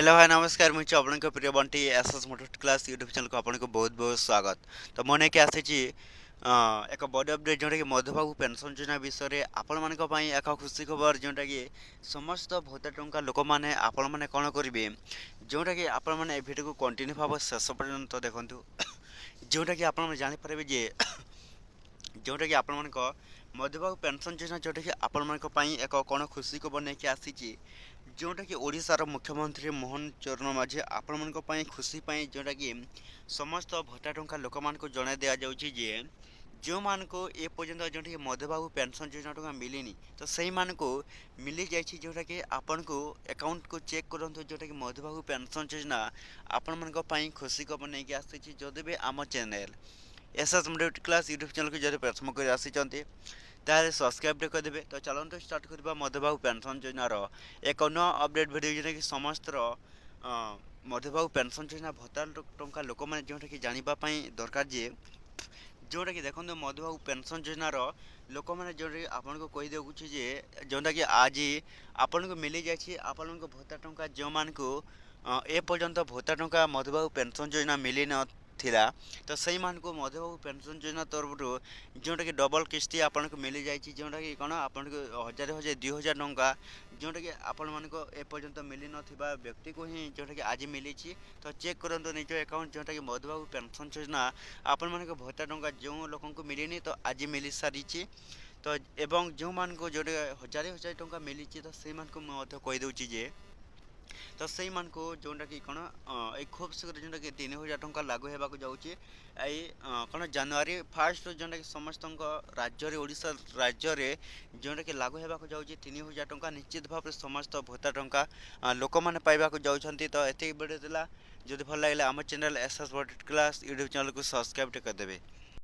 Hello hi नमस्कार मुझे आपन प्रिय Bunty SS motor class YouTube channel को आपन को बहुत बहुत स्वागत। तो मन के आसी एक बड़ अपडेट जोटा कि मधुबाबू पेंशन योजना विषय में आपण मान एक खुशी खबर जोटा कि समस्त भत्ता टंका लोक मैंने आपण मैंने कौन करेंगे जोटा कि आपण मैंने भिडियो को कंटिन्यू भाव शेष पर्यंत देखु जोटा कि आप जापर जे जोटा कि आपण मधुबाबू पेंशन योजना जोटा कि आपण मान एक कौन खुशी खबर नहीं आसी जोटा कि ओडिशार मुख्यमंत्री मोहन चरण माझी आपण मान खुशी जोटा कि समस्त भत्ता टंका लोक मान जन दि जाऊँगी जे जो मान को ए पर्यंत जोटा कि मधुबाबू पेंशन योजना टका मिलनी तो सही मान को मिली जाइए जोटा कि आपन को अकाउंट को चेक करूँ जोटा कि मधुबाबू पेंशन योजना आपण मान खुशी खबर नहीं आसी जदि भी आम channel SS middle class YouTube channel को जब प्रथम कर आसी ताले सब्सक्राइब करदे। तो चलते स्टार्ट करवा मधुबाबू पेंशन योजनार एक नया अपडेट भिडियो जोटा कि समस्त मधुबाबू पेंशन योजना भत्ता टंका लोक मैंने जोटा कि जानापी दरकार जे जोटा कि देखो मधुबाबू पेंशन योजनार लोक मैंने जोटा आपन को कही देखुची जे जोटा कि आज आपन को मिली जाए आपण भत्ता टंका जो मान को ए पर्यंत भत्ता टंका मधुबाबू पेंशन योजना मिली न थिला तो सही मान को मधुबाबू पेंशन योजना तरफ जोटा कि डबल किस्ती आपन को मिली जाइए जोटा कि कौन आपन को हजार हजार 2000 टंका जोटा कि आपण मान को ए पर्यंत मिली नथिबा व्यक्ति को ही जोटा कि आज मिली तो चेक करंतु निज अकाउंट जोटा कि मधुबाबू पेंशन योजना आपण मान को भत्ता टंका जो लोक को मिलनी तो आज मिली सारी तो एवं जो मान को जोटा हजार हजार टंका मिली तो से मान को कहीदे जे तो सही मान को जोटा कि कौन खूब शीघ्र जोटा कि 3000 टंका लागू होगा जाऊँगी कौन जनवरी फास्ट जोटा कि समस्त राज्य ओडिशा राज्य में जोटा कि लागू होगा जाऊँगी 3000 टंका निश्चित भाव में समस्त भत्ता टंका लोक मैंने पाइबा जाऊँगी। तो ये वीडियो जदि भल लगे आम channel SS class YouTube channel को सब्सक्राइब करदेवे।